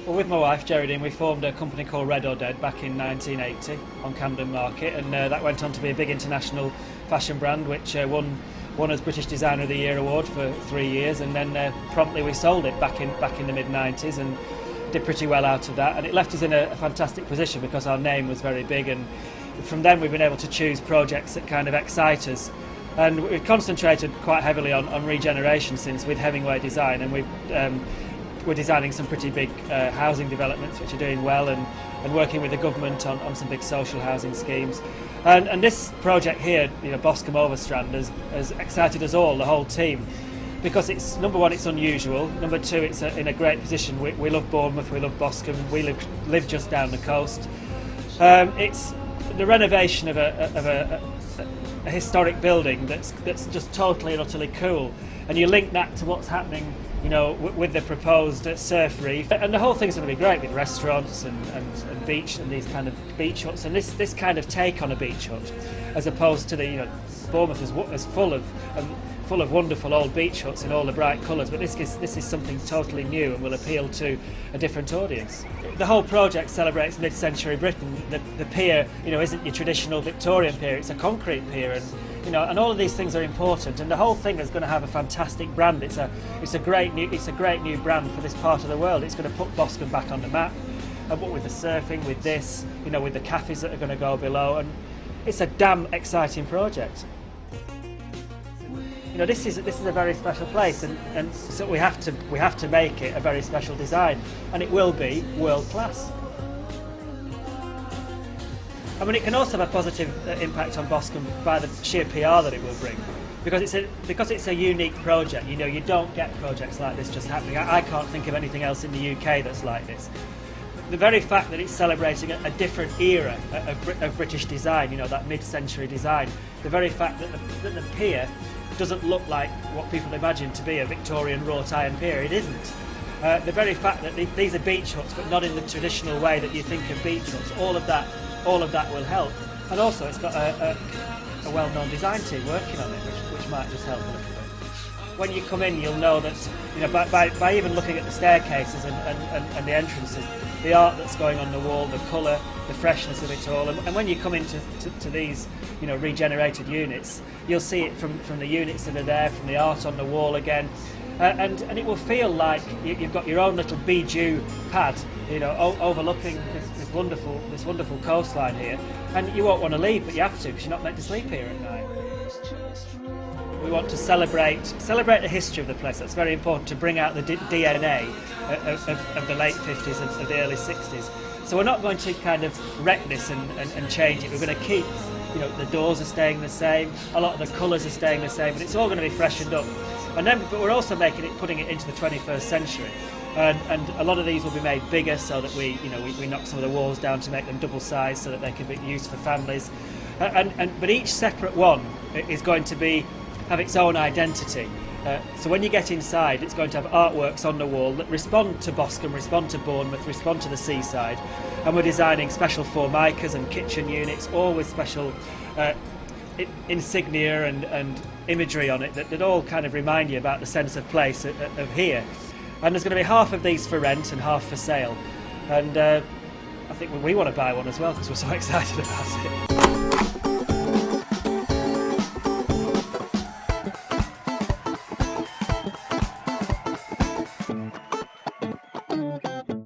Well, with my wife Geraldine, we formed a company called Red or Dead back in 1980 on Camden Market, and that went on to be a big international fashion brand which won as British Designer of the Year award for 3 years, and then promptly we sold it back in the mid-90s and did pretty well out of that, and it left us in a fantastic position because our name was very big, and from then we've been able to choose projects that kind of excite us. And we've concentrated quite heavily on regeneration since with Hemingway Design, and we're designing some pretty big housing developments which are doing well, and working with the government on some big social housing schemes. And this project here, Boscombe Overstrand, has excited us all, the whole team, because it's, number one, it's unusual. Number two, it's in a great position. We love Bournemouth, we love Boscombe, we live just down the coast. It's the renovation of a historic building that's just totally and utterly cool, and you link that to what's happening with the proposed surf reef, and the whole thing's going to be great with restaurants and beach and these kind of beach huts, and this kind of take on a beach hut, as opposed to the Bournemouth is full of wonderful old beach huts in all the bright colours, but this is something totally new and will appeal to a different audience. The whole project celebrates mid-century Britain. The pier, isn't your traditional Victorian pier; it's a concrete pier, and all of these things are important. And the whole thing is going to have a fantastic brand. It's a great new brand for this part of the world. It's going to put Boscombe back on the map. And what with the surfing, with this, with the cafes that are going to go below, and it's a damn exciting project. This is a very special place, and so we have to make it a very special design, and it will be world class. I mean, it can also have a positive impact on Boscombe by the sheer PR that it will bring, because it's a unique project. You don't get projects like this just happening. I can't think of anything else in the UK that's like this. The very fact that it's celebrating a different era of British design, that mid-century design, the very fact that the pier doesn't look like what people imagine to be a Victorian wrought iron pier, it isn't. The very fact that these are beach huts, but not in the traditional way that you think of beach huts, all of that will help. And also it's got a well-known design team working on it, which might just help a little bit. When you come in, you'll know that by even looking at the staircases and the entrances, the art that's going on the wall, the colour, the freshness of it all, and when you come into these regenerated units, you'll see it from the units that are there, from the art on the wall again, and it will feel like you've got your own little bijou pad, overlooking this wonderful coastline here, and you won't want to leave, but you have to, because you're not meant to sleep here at night. We want to celebrate the history of the place. That's very important, to bring out the DNA of the late 50s and of the early 60s. So we're not going to kind of wreck this and change it. We're going to keep, the doors are staying the same, a lot of the colours are staying the same, but it's all going to be freshened up. But we're also putting it into the 21st century. And a lot of these will be made bigger, so that we knock some of the walls down to make them double size, so that they can be used for families. But each separate one is going to have its own identity. So when you get inside, it's going to have artworks on the wall that respond to Boscombe, respond to Bournemouth, respond to the seaside. And we're designing special formicas and kitchen units, all with special insignia and imagery on it that all kind of remind you about the sense of place of here. And there's going to be half of these for rent and half for sale. And I think we want to buy one as well, because we're so excited about it.